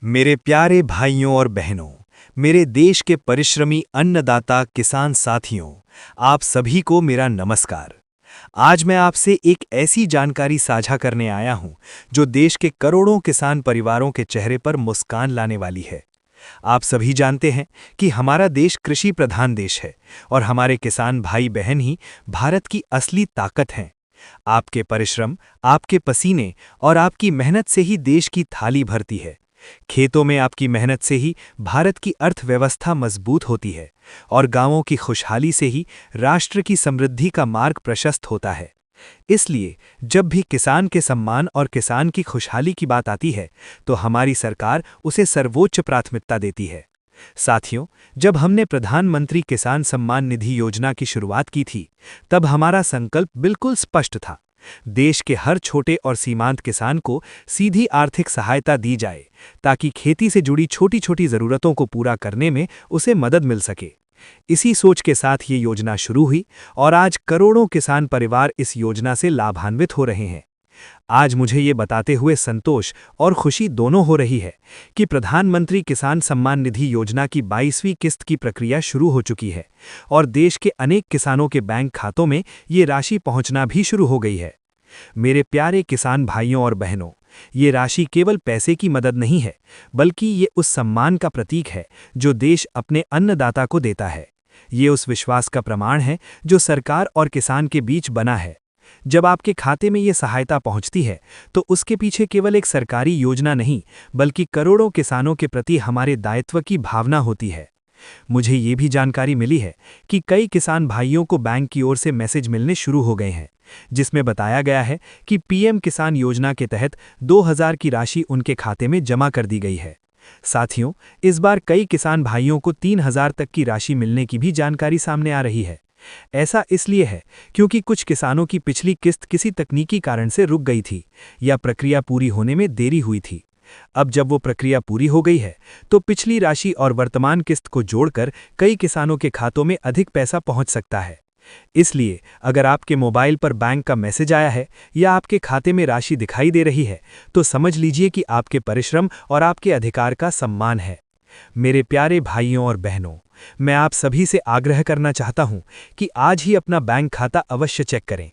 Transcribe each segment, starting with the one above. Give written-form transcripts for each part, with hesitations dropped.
मेरे प्यारे भाइयों और बहनों, मेरे देश के परिश्रमी अन्नदाता किसान साथियों, आप सभी को मेरा नमस्कार। आज मैं आपसे एक ऐसी जानकारी साझा करने आया हूं जो देश के करोड़ों किसान परिवारों के चेहरे पर मुस्कान लाने वाली है। आप सभी जानते हैं कि हमारा देश कृषि प्रधान देश है और हमारे किसान भाई बहन ही भारत की असली ताकत हैं। आपके परिश्रम, आपके पसीने और आपकी मेहनत से ही देश की थाली भरती है। खेतों में आपकी मेहनत से ही भारत की अर्थव्यवस्था मजबूत होती है और गांवों की खुशहाली से ही राष्ट्र की समृद्धि का मार्ग प्रशस्त होता है। इसलिए जब भी किसान के सम्मान और किसान की खुशहाली की बात आती है, तो हमारी सरकार उसे सर्वोच्च प्राथमिकता देती है। साथियों, जब हमने प्रधानमंत्री किसान सम्मान निधि योजना की शुरुआत की थी, तब हमारा संकल्प बिल्कुल स्पष्ट था। देश के हर छोटे और सीमांत किसान को सीधी आर्थिक सहायता दी जाए, ताकि खेती से जुड़ी छोटी-छोटी जरूरतों को पूरा करने में उसे मदद मिल सके। इसी सोच के साथ ये योजना शुरू हुई और आज करोड़ों किसान परिवार इस योजना से लाभान्वित हो रहे हैं। आज मुझे ये बताते हुए संतोष और खुशी दोनों हो रही है कि प्रधानमंत्री किसान सम्मान निधि योजना की 22वीं किस्त की प्रक्रिया शुरू हो चुकी है और देश के अनेक किसानों के बैंक खातों में ये राशि पहुंचना भी शुरू हो गई है। मेरे प्यारे किसान भाइयों और बहनों, ये राशि केवल पैसे की मदद नहीं है, बल्कि ये उस सम्मान का प्रतीक है जो देश अपने अन्नदाता को देता है। ये उस विश्वास का प्रमाण है जो सरकार और किसान के बीच बना है। जब आपके खाते में ये सहायता पहुंचती है, तो उसके पीछे केवल एक सरकारी योजना नहीं, बल्कि करोड़ों किसानों के प्रति हमारे दायित्व की भावना होती है। मुझे ये भी जानकारी मिली है कि कई किसान भाइयों को बैंक की ओर से मैसेज मिलने शुरू हो गए हैं, जिसमें बताया गया है कि पीएम किसान योजना के तहत 2000 की राशि उनके खाते में जमा कर दी गई है। साथियों, इस बार कई किसान भाइयों को 3000 तक की राशि मिलने की भी जानकारी सामने आ रही है। ऐसा इसलिए है क्योंकि कुछ किसानों की पिछली किस्त किसी तकनीकी कारण से रुक गई थी या प्रक्रिया पूरी होने में देरी हुई थी। अब जब वो प्रक्रिया पूरी हो गई है, तो पिछली राशि और वर्तमान किस्त को जोड़कर कई किसानों के खातों में अधिक पैसा पहुंच सकता है। इसलिए अगर आपके मोबाइल पर बैंक का मैसेज आया है या आपके खाते में राशि दिखाई दे रही है, तो समझ लीजिए कि आपके परिश्रम और आपके अधिकार का सम्मान है। मेरे प्यारे भाइयों और बहनों, मैं आप सभी से आग्रह करना चाहता हूं कि आज ही अपना बैंक खाता अवश्य चेक करें।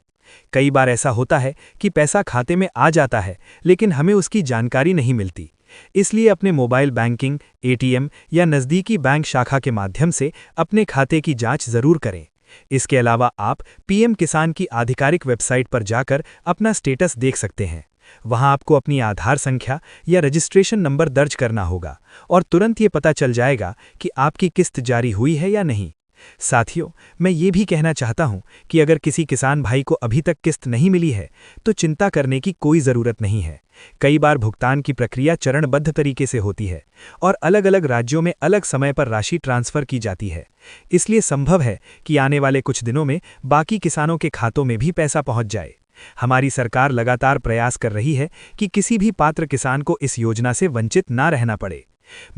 कई बार ऐसा होता है कि पैसा खाते में आ जाता है, लेकिन हमें उसकी जानकारी नहीं मिलती। इसलिए अपने मोबाइल बैंकिंग, एटीएम या नज़दीकी बैंक शाखा के माध्यम से अपने खाते की जांच जरूर करें। इसके अलावा आप पीएम किसान की आधिकारिक वेबसाइट पर जाकर अपना स्टेटस देख सकते हैं। वहां आपको अपनी आधार संख्या या रजिस्ट्रेशन नंबर दर्ज करना होगा और तुरंत ये पता चल जाएगा कि आपकी किस्त जारी हुई है या नहीं। साथियों, मैं ये भी कहना चाहता हूं कि अगर किसी किसान भाई को अभी तक किस्त नहीं मिली है, तो चिंता करने की कोई ज़रूरत नहीं है। कई बार भुगतान की प्रक्रिया चरणबद्ध तरीके से होती है और अलग-अलग राज्यों में अलग समय पर राशि ट्रांसफ़र की जाती है। इसलिए संभव है कि आने वाले कुछ दिनों में बाकी किसानों के खातों में भी पैसा पहुंच जाए। हमारी सरकार लगातार प्रयास कर रही है कि किसी भी पात्र किसान को इस योजना से वंचित ना रहना पड़े।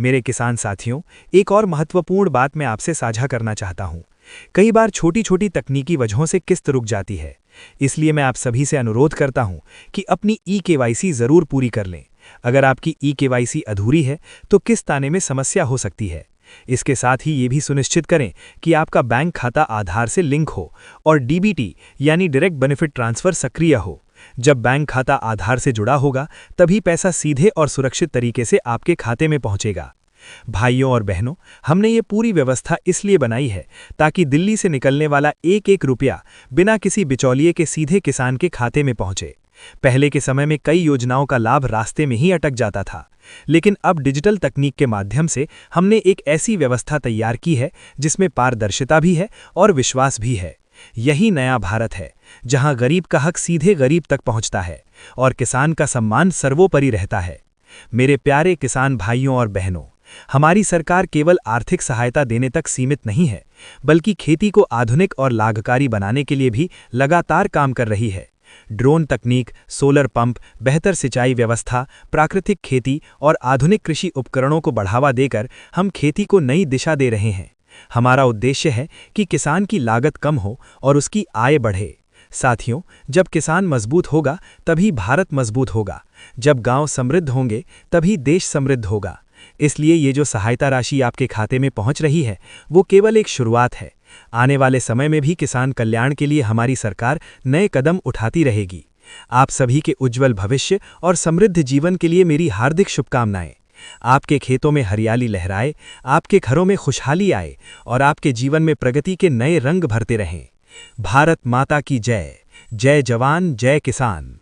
मेरे किसान साथियों, एक और महत्वपूर्ण बात मैं आपसे साझा करना चाहता हूं। कई बार छोटी-छोटी तकनीकी वजहों से किस्त रुक जाती है। इसलिए मैं आप सभी से अनुरोध करता हूं कि अपनी ई-केवाईसी जरूर पूरी कर लें। अगर आपकी ई-केवाईसी अधूरी है, तो किस्त आने में समस्या हो सकती है। इसके साथ ही ये भी सुनिश्चित करें कि आपका बैंक खाता आधार से लिंक हो और डीबीटी यानी डायरेक्ट बेनिफिट ट्रांसफर सक्रिय हो। जब बैंक खाता आधार से जुड़ा होगा, तभी पैसा सीधे और सुरक्षित तरीके से आपके खाते में पहुंचेगा। भाइयों और बहनों, हमने ये पूरी व्यवस्था इसलिए बनाई है ताकि दिल्ली से निकलने वाला एक-एक रुपया बिना किसी बिचौलिए के सीधे किसान के खाते में पहुंचे। पहले के समय में कई योजनाओं का लाभ रास्ते में ही अटक जाता था, लेकिन अब डिजिटल तकनीक के माध्यम से हमने एक ऐसी व्यवस्था तैयार की है जिसमें पारदर्शिता भी है और विश्वास भी है। यही नया भारत है, जहां गरीब का हक सीधे गरीब तक पहुंचता है और किसान का सम्मान सर्वोपरि रहता है। मेरे प्यारे किसान भाइयों और बहनों, हमारी सरकार केवल आर्थिक सहायता देने तक सीमित नहीं है, बल्कि खेती को आधुनिक और लाभकारी बनाने के लिए भी लगातार काम कर रही है। ड्रोन तकनीक, सोलर पंप, बेहतर सिंचाई व्यवस्था, प्राकृतिक खेती और आधुनिक कृषि उपकरणों को बढ़ावा देकर हम खेती को नई दिशा दे रहे हैं। हमारा उद्देश्य है कि किसान की लागत कम हो और उसकी आय बढ़े। साथियों, जब किसान मजबूत होगा तभी भारत मजबूत होगा। जब गांव समृद्ध होंगे तभी देश समृद्ध होगा। इसलिए ये जो सहायता राशि आपके खाते में पहुंच रही है, वो केवल एक शुरुआत है। आने वाले समय में भी किसान कल्याण के लिए हमारी सरकार नए कदम उठाती रहेगी। आप सभी के उज्जवल भविष्य और समृद्ध जीवन के लिए मेरी हार्दिक शुभकामनाएं। आपके खेतों में हरियाली लहराए, आपके घरों में खुशहाली आए और आपके जीवन में प्रगति के नए रंग भरते रहें। भारत माता की जय। जय जवान, जय किसान।